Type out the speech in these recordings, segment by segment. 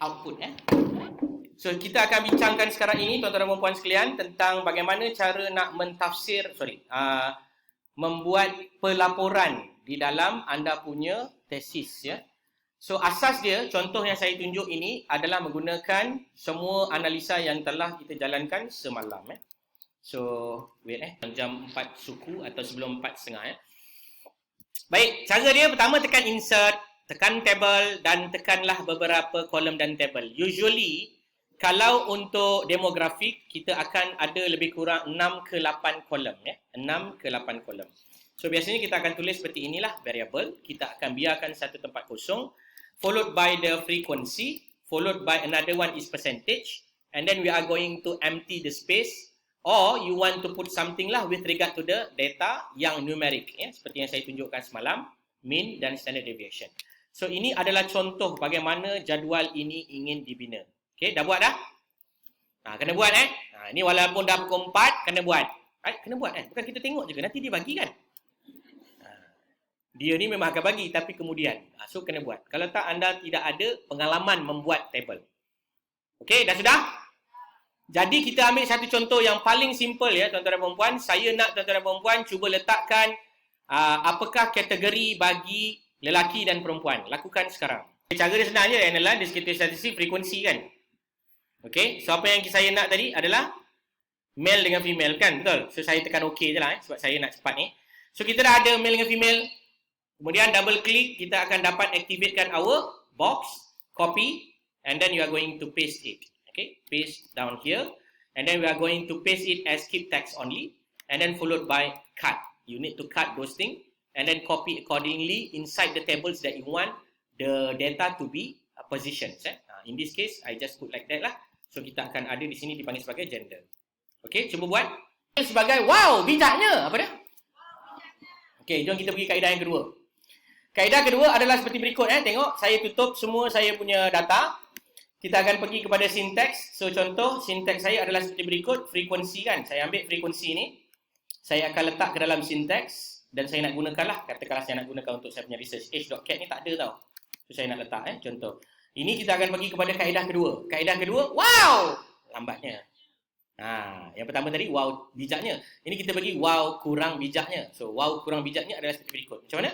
output. So kita akan bincangkan sekarang ini tuan-tuan dan puan sekalian tentang bagaimana cara nak mentafsir, membuat pelaporan di dalam anda punya tesis ya. So asas dia, contoh yang saya tunjuk ini adalah menggunakan semua analisa yang telah kita jalankan semalam So wait jam 4 suku atau sebelum 4.30 Baik, cara dia pertama tekan insert, tekan table dan tekanlah beberapa kolom dan table. Usually kalau untuk demografik kita akan ada lebih kurang 6 ke 8 kolom 6 ke 8 kolom. So biasanya kita akan tulis seperti inilah variable, kita akan biarkan satu tempat kosong, followed by the frequency, followed by another one is percentage, and then we are going to empty the space, or you want to put something lah with regard to the data yang numeric seperti yang saya tunjukkan semalam, mean dan standard deviation. So ini adalah contoh bagaimana jadual ini ingin dibina. Okey, dah buat dah? Kena buat ini walaupun dah pukul 4 kena buat. Kena buat bukan kita tengok je, nanti dia bagi kan. Dia ni memang akan bagi tapi kemudian. So kena buat. Kalau tak anda tidak ada pengalaman membuat table. Okey, dah sudah? Jadi kita ambil satu contoh yang paling simple ya tuan-tuan dan puan-puan. Saya nak tuan-tuan dan puan-puan cuba letakkan apakah kategori bagi lelaki dan perempuan. Lakukan sekarang. Cara dia senang je, adalah deskriptif statistik frekuensi kan. Okey, so apa yang saya nak tadi adalah male dengan female kan, betul? So saya tekan OK je lah sebab saya nak cepat ni. So kita dah ada male dengan female. Kemudian double click, kita akan dapat activatekan our box, copy, and then you are going to paste it. Okay, paste down here, and then we are going to paste it as keep text only, and then followed by cut. You need to cut those things, and then copy accordingly inside the tables that you want the data to be positioned. In this case, I just put like that lah. So kita akan ada di sini dipanggil sebagai gender. Okay, cuba buat. Sebagai wow, bijaknya. Apa dia? Okay, jom kita pergi kaedah yang kedua. Kaedah kedua adalah seperti berikut. Tengok, saya tutup semua saya punya data. Kita akan pergi kepada sinteks. So contoh, sinteks saya adalah seperti berikut. Frekuensi kan. Saya ambil frekuensi ni. Saya akan letak ke dalam sinteks. Dan saya nak gunakan lah. Katakanlah saya nak gunakan untuk saya punya research. H.cat ni tak ada tau. So saya nak letak contoh. Ini kita akan pergi kepada kaedah kedua. Kaedah kedua, wow! Lambatnya. Yang pertama tadi, wow bijaknya. Ini kita bagi wow kurang bijaknya. So wow kurang bijaknya adalah seperti berikut. Macam mana?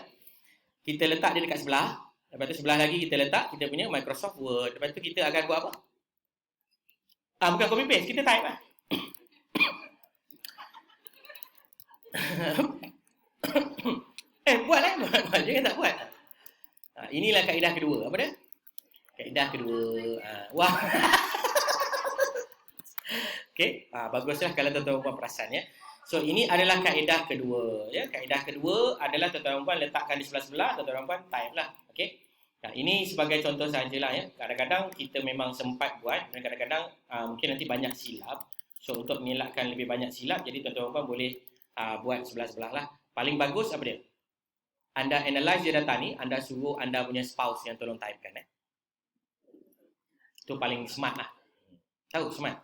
Kita letak dia dekat sebelah. Lepas tu sebelah lagi kita letak kita punya Microsoft Word. Lepas tu kita akan buat apa? Bukan copy paste, kita type lah. Buat lah. Jangan tak buat. Inilah kaedah kedua. Apa dia? Kaedah kedua. Wah. Okey, baguslah kalau tuan-tuan perasan ya. So ini adalah kaedah kedua ya. Kaedah kedua adalah tuan-tuan letakkan di sebelah-sebelah, tuan-tuan type lah. Okey. Ini sebagai contoh sajalah ya. Kadang-kadang kita memang sempat buat dan kadang-kadang mungkin nanti banyak silap. So untuk mengelakkan lebih banyak silap, jadi tuan-tuan boleh buat sebelah-sebelah lah. Paling bagus apa dia? Anda analyze data ni, anda suruh anda punya spouse yang tolong typekan Itu paling smart lah. Tahu smart?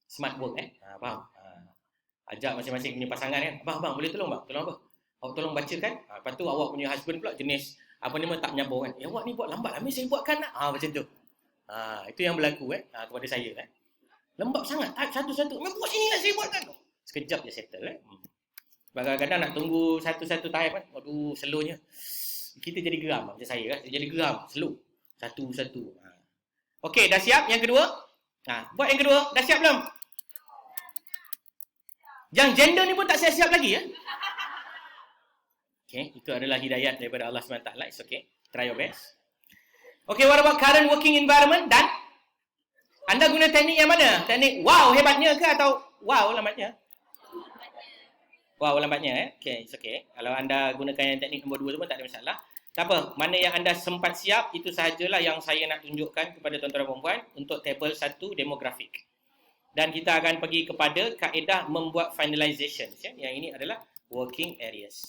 Smart work faham? Ajak masing-masing punya pasangan kan. Abang, boleh tolong bang? Tolong apa? Awak tolong bacakan. Lepas tu awak punya husband pula jenis apa ni tak menyambung kan. Awak ni buat lambat. Habis saya buatkan nak. Macam tu. Itu yang berlaku kepada saya kan. Lembab sangat. Satu-satu. Buat sini lah saya buatkan. Sekejap je settle Kadang-kadang nak tunggu satu-satu type kan. Aduh, slownya. Kita jadi geram macam saya kan. Jadi geram. Slow. Satu-satu. Okey, dah siap yang kedua? Buat yang kedua. Dah siap belum? Yang gender ni pun tak siap-siap lagi ya. Okay, itu adalah hidayat daripada Allah SWT. It's okay. Try your best. Okay, what about current working environment? Dan anda guna teknik yang mana? Teknik wow hebatnya ke atau wow lambatnya? Wow lambatnya Okay, it's okay. Kalau anda gunakan yang teknik nombor 2 tu pun tak ada masalah. Tak apa, mana yang anda sempat siap, itu sahajalah yang saya nak tunjukkan kepada tuan-tuan dan puan-puan untuk table 1 demografik. Dan kita akan pergi kepada kaedah membuat finalization. Yang ini adalah working areas.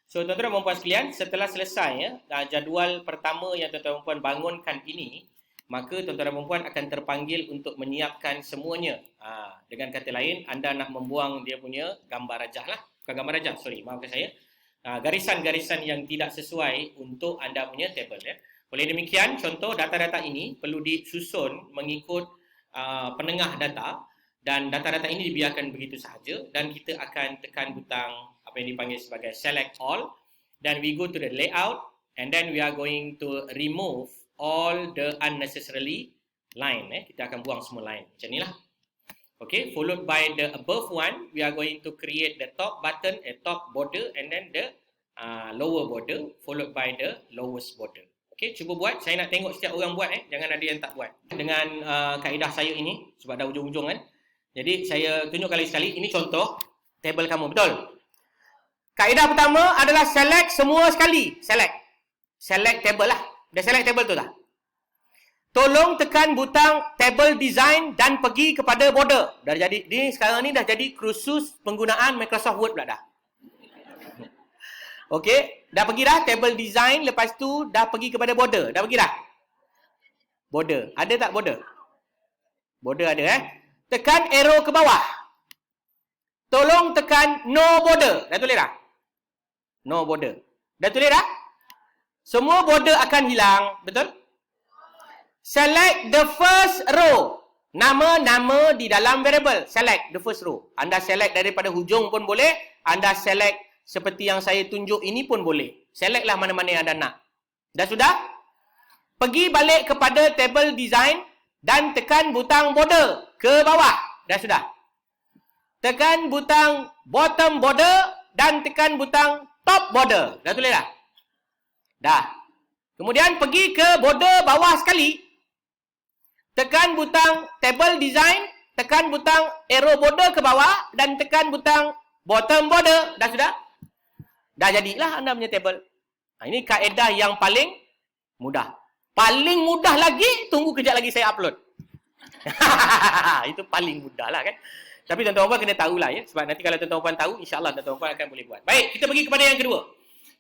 So tuan-tuan dan puan-puan sekalian, setelah selesai jadual pertama yang tuan-tuan dan puan-puan bangunkan ini, maka tuan-tuan dan puan-puan akan terpanggil untuk menyiapkan semuanya. Dengan kata lain, anda nak membuang dia punya gambar rajah lah. Bukan gambar rajah, sorry, maafkan saya. Garisan-garisan yang tidak sesuai untuk anda punya table ya. Oleh demikian, contoh data-data ini perlu disusun mengikut penengah data, dan data-data ini dibiarkan begitu sahaja, dan kita akan tekan butang apa yang dipanggil sebagai select all, dan we go to the layout, and then we are going to remove all the unnecessarily line. Kita akan buang semua line. Macam inilah. Okay, followed by the above one, we are going to create the top button, top border, and then the lower border, followed by the lowest border. Okay, cuba buat. Saya nak tengok setiap orang buat. Jangan ada yang tak buat. Dengan kaedah saya ini, sebab dah ujung-ujung kan. Jadi, saya tunjukkan lagi sekali. Ini contoh table kamu. Betul? Kaedah pertama adalah select semua sekali. Select table lah. Dah select table tu dah. Tolong tekan butang table design dan pergi kepada border. Dah jadi, ni sekarang ni dah jadi kursus penggunaan Microsoft Word pula dah. Okey, dah pergi dah table design, lepas tu dah pergi kepada border. Dah pergi dah? Border. Ada tak border? Border ada Tekan arrow ke bawah. Tolong tekan no border. Dah tulis dah? No border. Dah tulis dah? Semua border akan hilang, betul? Select the first row. Nama-nama di dalam variable. Select the first row. Anda select daripada hujung pun boleh. Anda select seperti yang saya tunjuk ini pun boleh. Select lah mana-mana yang anda nak. Dah sudah? Pergi balik kepada table design dan tekan butang border ke bawah. Dah sudah? Tekan butang bottom border dan tekan butang top border. Dah tulis dah? Dah. Kemudian pergi ke border bawah sekali. Tekan butang table design, tekan butang arrow border ke bawah dan tekan butang bottom border. Dah sudah? Dah jadilah anda punya table. Ini kaedah yang paling mudah. Paling mudah lagi, tunggu kejap lagi saya upload. Itu paling mudah lah kan. Tapi tuan-tuan kena tahulah ya. Sebab nanti kalau tuan-tuan tahu, insyaAllah tuan-tuan akan boleh buat. Baik, kita pergi kepada yang kedua.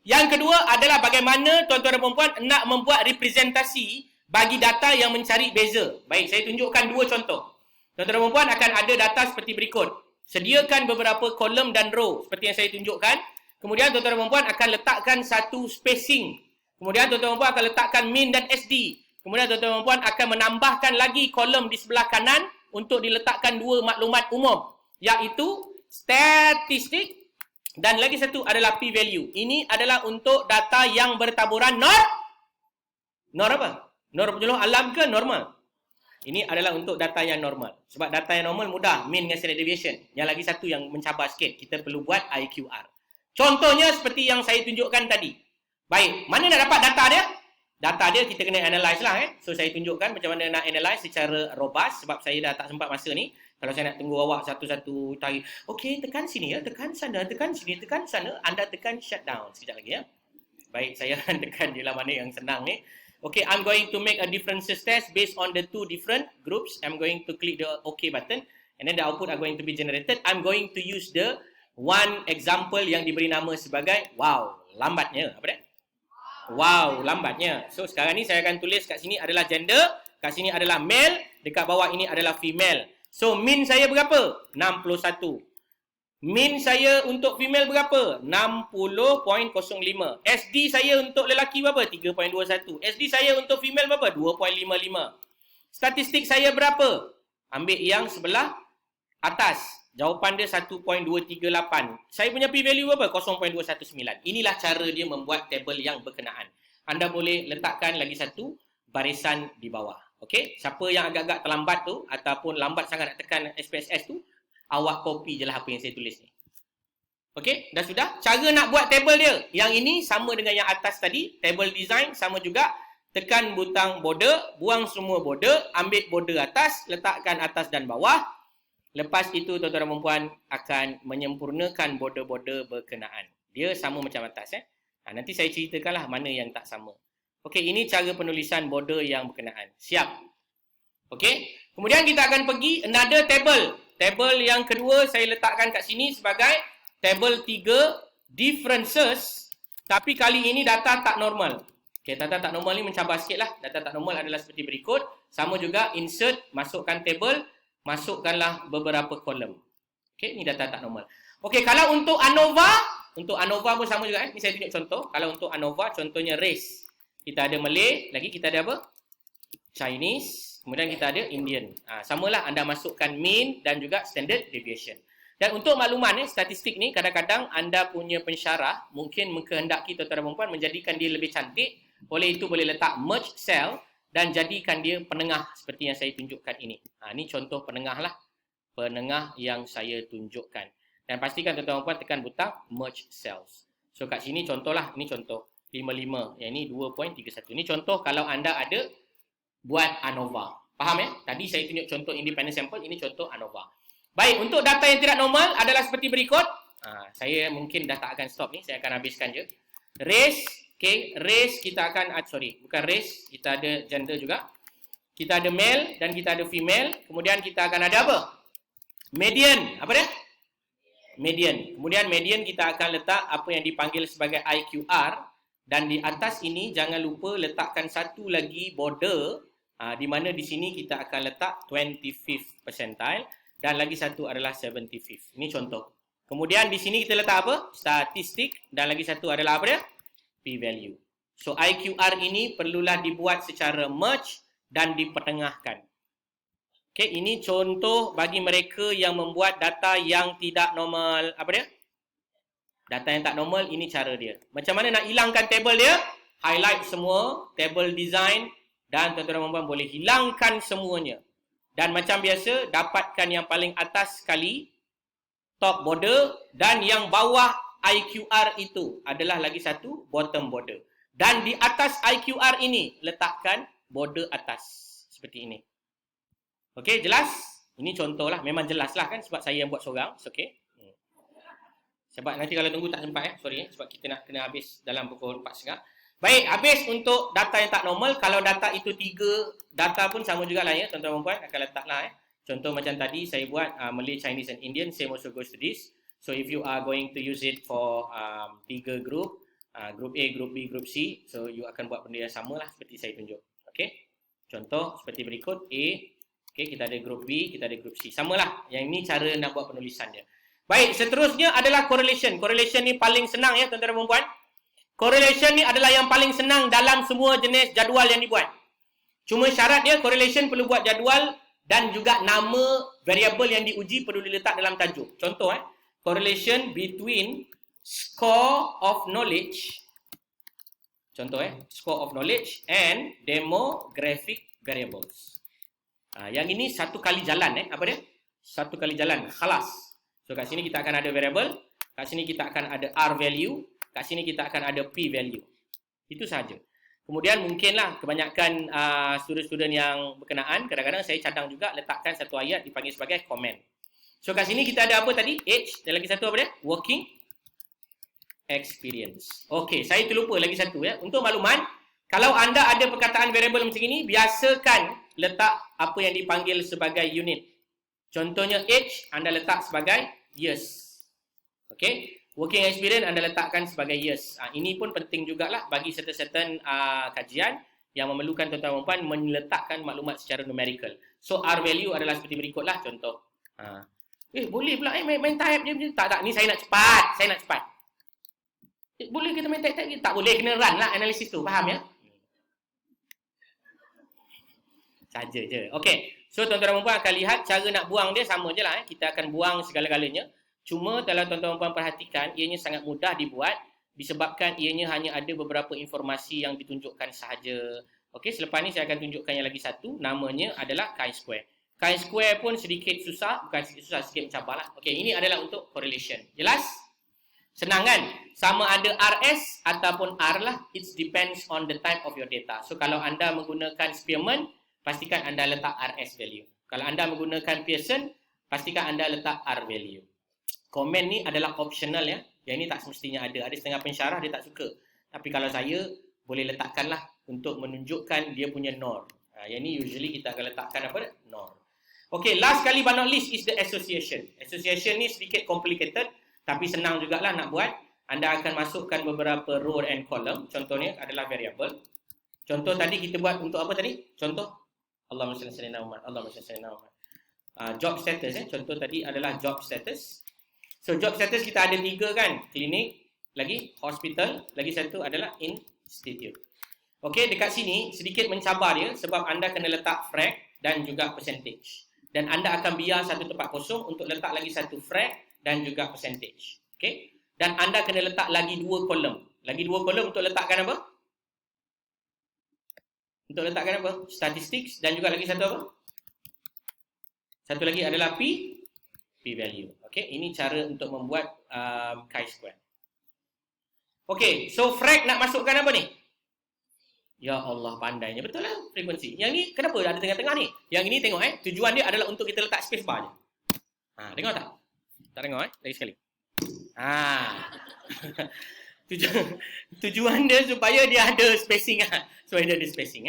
Yang kedua adalah bagaimana tuan-tuan dan puan-puan nak membuat representasi bagi data yang mencari beza. Baik, saya tunjukkan dua contoh. Tuan-tuan dan puan-puan akan ada data seperti berikut. Sediakan beberapa kolom dan row seperti yang saya tunjukkan. Kemudian tuan-tuan dan puan-puan akan letakkan satu spacing. Kemudian tuan-tuan dan puan-puan akan letakkan min dan SD. Kemudian tuan-tuan dan puan-puan akan menambahkan lagi kolom di sebelah kanan untuk diletakkan dua maklumat umum, iaitu statistik dan lagi satu adalah p-value. Ini adalah untuk data yang bertaburan nor apa? Nor penyuluh alam ke normal? Ini adalah untuk data yang normal. Sebab data yang normal mudah, mean dengan standard deviation. Yang lagi satu yang mencabar sikit, kita perlu buat IQR. Contohnya seperti yang saya tunjukkan tadi. Baik, mana nak dapat data dia? Data dia kita kena analyse lah So saya tunjukkan macam mana nak analyse secara robust sebab saya dah tak sempat masa ni. Kalau saya nak tunggu awak satu-satu tarik. Okey, tekan sini ya, tekan sana, tekan sini, tekan sana. Anda tekan shutdown sekejap lagi ya. Baik, saya akan tekan je lah mana yang senang ni. Okay, I'm going to make a differences test based on the two different groups. I'm going to click the OK button and then the output are going to be generated. I'm going to use the one example yang diberi nama sebagai wow, lambatnya. Apa dia? Wow, lambatnya. So, sekarang ni saya akan tulis kat sini adalah gender, kat sini adalah male, dekat bawah ini adalah female. So, min saya berapa? 61. Min saya untuk female berapa? 60.05. SD saya untuk lelaki berapa? 3.21. SD saya untuk female berapa? 2.55. Statistik saya berapa? Ambil yang sebelah atas. Jawapan dia 1.238. Saya punya p-value berapa? 0.219. Inilah cara dia membuat tabel yang berkenaan. Anda boleh letakkan lagi satu barisan di bawah. Okey? Siapa yang agak-agak terlambat tu ataupun lambat sangat nak tekan SPSS tu, awak copy je lah apa yang saya tulis ni. Okey? Dah sudah? Cara nak buat tabel dia. Yang ini sama dengan yang atas tadi. Table design sama juga. Tekan butang border, buang semua border, ambil border atas, letakkan atas dan bawah. Lepas itu tuan-tuan dan puan-puan akan menyempurnakan border-border berkenaan. Dia sama macam atas nanti saya ceritakanlah mana yang tak sama. Okey, ini cara penulisan border yang berkenaan. Siap. Okey. Kemudian kita akan pergi another table. Table yang kedua saya letakkan kat sini sebagai table 3 differences, tapi kali ini data tak normal. Okey, data tak normal ni mencabar sikitlah. Data tak normal adalah seperti berikut. Sama juga insert, masukkan table. Masukkanlah beberapa kolom. Okey, ni data tak normal. Okey, kalau untuk ANOVA pun sama juga Ni saya tunjuk contoh. Kalau untuk ANOVA, contohnya race. kita ada Malay, lagi kita ada apa? Chinese, kemudian kita ada Indian. Samalah anda masukkan mean dan juga standard deviation. Dan untuk makluman statistik ni kadang-kadang anda punya pensyarah mungkin mengkehendaki tuan-tuan dan puan menjadikan dia lebih cantik. Oleh itu boleh letak merge cell dan jadikan dia penengah seperti yang saya tunjukkan ini. Ini contoh penengah lah. Penengah yang saya tunjukkan. Dan pastikan tuan-tuan dan puan tekan butang merge cells. So kat sini contohlah, ini contoh 55, yang ini 2.31. Ini contoh kalau anda ada buat ANOVA. Faham ya? Tadi saya tunjuk contoh independent sample, ini contoh ANOVA. Baik, untuk data yang tidak normal adalah seperti berikut. Saya mungkin dah tak akan stop ni, saya akan habiskan je. Race, okay, race kita akan, bukan race, kita ada gender juga. Kita ada male dan kita ada female. Kemudian kita akan ada apa? Median, apa dia? Median. Kemudian median kita akan letak apa yang dipanggil sebagai IQR. Dan di atas ini jangan lupa letakkan satu lagi border. Di mana di sini kita akan letak 25th percentile. Dan lagi satu adalah 75th. Ini contoh. Kemudian di sini kita letak apa? Statistik. Dan lagi satu adalah apa dia? P-value. So IQR ini perlulah dibuat secara merge dan dipertengahkan. Okay, ini contoh bagi mereka yang membuat data yang tidak normal. Apa dia? Data yang tak normal, ini cara dia. Macam mana nak hilangkan table dia? Highlight semua, table design. Dan tuan-tuan dan puan boleh hilangkan semuanya. Dan macam biasa, dapatkan yang paling atas sekali, top border, dan yang bawah IQR itu adalah lagi satu, bottom border. Dan di atas IQR ini, letakkan border atas. Seperti ini. Okey, jelas? Ini contoh lah, memang jelas lah kan, sebab saya yang buat seorang. Okey. Sebab nanti kalau tunggu tak sempat sorry sebab kita nak kena habis dalam pukul 4.30. Baik, habis untuk data yang tak normal. Kalau data itu 3 data pun sama jugalah ya, tuan-tuan dan puan akan letaklah Contoh macam tadi saya buat Malay, Chinese and Indian, same also goes to this. So if you are going to use it for 3 group, group A, group B, group C, so you akan buat benda yang samalah seperti saya tunjuk. Okey. Contoh seperti berikut A, okey, kita ada group B, kita ada group C. Samalah. Yang ini cara nak buat penulisan dia. Baik, seterusnya adalah correlation. Correlation ni paling senang ya tuan-tuan dan puan. Correlation ni adalah yang paling senang dalam semua jenis jadual yang dibuat. Cuma syarat dia correlation perlu buat jadual dan juga nama variable yang diuji perlu diletak dalam tajuk. Contoh correlation between score of knowledge. Contoh score of knowledge and demographic variables. Yang ini satu kali jalan apa dia? Satu kali jalan, khalas. So kat sini kita akan ada variable, kat sini kita akan ada R value, kat sini kita akan ada P value. Itu sahaja. Kemudian mungkinlah kebanyakan student-student yang berkenaan, kadang-kadang saya cadang juga letakkan satu ayat dipanggil sebagai comment. So kat sini kita ada apa tadi? Age dan lagi satu apa dia? Working experience. Okey, saya terlupa lagi satu Untuk makluman, kalau anda ada perkataan variable macam ini, biasakan letak apa yang dipanggil sebagai unit. Contohnya age, anda letak sebagai years. Okey. Working experience anda letakkan sebagai years. Ini pun penting jugalah bagi certain kajian yang memerlukan tuan-tuan dan puan meletakkan maklumat secara numerical. So R value adalah seperti berikutlah contoh. Boleh pula main type je. Tak, ni saya nak cepat. Saya nak cepat. Boleh kita main type je? Tak boleh, kena run lah analisis tu. Faham ya? Saja je. Okey. So tuan-tuan dan puan akan lihat cara nak buang dia sama je lah. Kita akan buang segala-galanya. Cuma kalau tuan-tuan dan puan perhatikan, ianya sangat mudah dibuat disebabkan ianya hanya ada beberapa informasi yang ditunjukkan sahaja. Okey, selepas ni saya akan tunjukkan yang lagi satu. Namanya adalah chi-square. Chi-square pun sedikit susah. Bukan sedikit susah, sedikit mencabar lah. Okey, ini adalah untuk correlation. Jelas? Senang kan? Sama ada RS ataupun R lah. It depends on the type of your data. So kalau anda menggunakan Spearman, pastikan anda letak RS value. Kalau anda menggunakan Pearson, pastikan anda letak R value. Komen ni adalah optional ya. Yang ini tak semestinya ada. Ada setengah pensyarah dia tak suka. Tapi kalau saya, boleh letakkanlah untuk menunjukkan dia punya norm. Yang ni usually kita akan letakkan apa? Norm. Okay, last kali but not least is the association. Association ni sedikit complicated, tapi senang jugalah nak buat. Anda akan masukkan beberapa row and column. Contohnya adalah variable. Contoh tadi kita buat untuk apa tadi? Contoh. Allahumma salli ala sayyidina Muhammad. Allahumma salli ala sayyidina Muhammad. Job status Contoh tadi adalah job status. So job status kita ada 3 kan? Klinik, lagi hospital, lagi satu adalah institute. Okey, dekat sini sedikit mencabar dia sebab anda kena letak frag dan juga percentage. Dan anda akan biar satu tempat kosong untuk letak lagi satu frag dan juga percentage. Okey? Dan anda kena letak lagi 2 kolom. Lagi 2 kolom untuk letakkan apa? Untuk letakkan apa? Statistics dan juga lagi satu apa? Satu lagi adalah p-value. Okey, ini cara untuk membuat chi-square. Okey, so frag nak masukkan apa ni? Ya Allah, pandainya. Betul lah frekuensi. Yang ni kenapa ada tengah-tengah ni? Yang ini tengok tujuan dia adalah untuk kita letak space bar je. Tengok tak? Tak tengok lagi sekali. Tujuan dia supaya dia ada spacing supaya dia ada spacing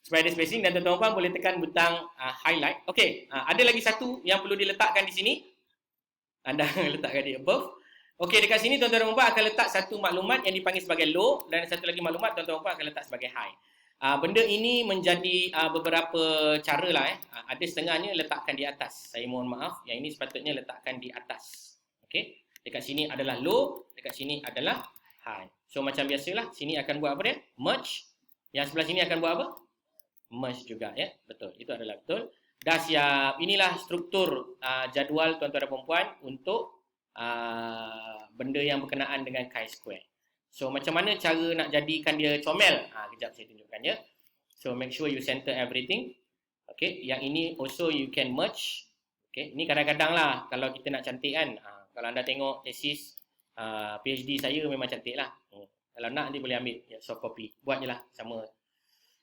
Supaya ada spacing dan tuan-tuan boleh tekan butang highlight. Okey, ada lagi satu yang perlu diletakkan di sini. Anda letakkan di above. Okey, dekat sini tuan-tuan dan puan akan letak satu maklumat yang dipanggil sebagai low dan satu lagi maklumat tuan-tuan dan puan akan letak sebagai high. Benda ini menjadi beberapa cara lah Ada setengahnya letakkan di atas. Saya mohon maaf, yang ini sepatutnya letakkan di atas. Okey, dekat sini adalah low, dekat sini adalah high. So macam biasalah, sini akan buat apa dia? Merge. Yang sebelah sini akan buat apa? Merge juga Betul, itu adalah betul. Dah siap. Inilah struktur jadual tuan-tuan dan puan untuk benda yang berkenaan dengan chi-square. So macam mana cara nak jadikan dia comel? Kejap saya tunjukkan ya. So make sure you center everything. Okay, yang ini also you can merge. Okay, ini kadang-kadang lah kalau kita nak cantik kan. Kalau anda tengok tesis PhD saya memang cantik lah. Kalau nak nanti boleh ambil soft copy. Buat je lah sama.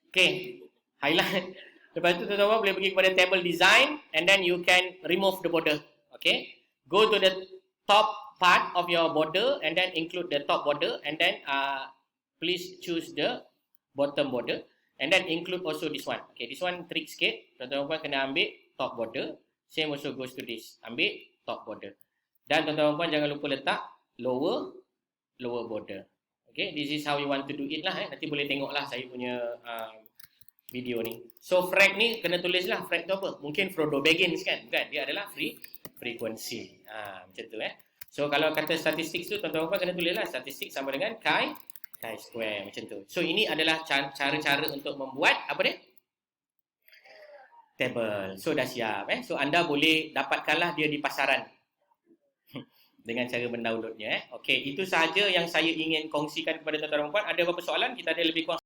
Okay, highlight. Lepas tu tuan-tuan boleh pergi kepada table design and then you can remove the border. Okay, go to the top part of your border and then include the top border and then please choose the bottom border and then include also this one. Okay, this one trick sikit. Tuan-tuan kena ambil top border. Same also goes to this. Ambil top border. Dan tuan-tuan jangan lupa letak lower border. Okay, this is how you want to do it lah. Nanti boleh tengok lah saya punya video ni. So frag ni kena tulis lah. Frag tu apa? Mungkin Frodo Baggins kan? Bukan, dia adalah frekuensi. Macam tu So kalau kata statistik tu tuan-tuan kena tulis lah. Statistik sama dengan chi-square macam tu. So ini adalah cara-cara untuk membuat apa dia? Table. So dah siap So anda boleh dapatkanlah dia di pasaran. Dengan cara mendownloadnya Okey, itu sahaja yang saya ingin kongsikan kepada tuan-tuan dan puan. Ada apa-apa soalan? Kita ada lebih kurang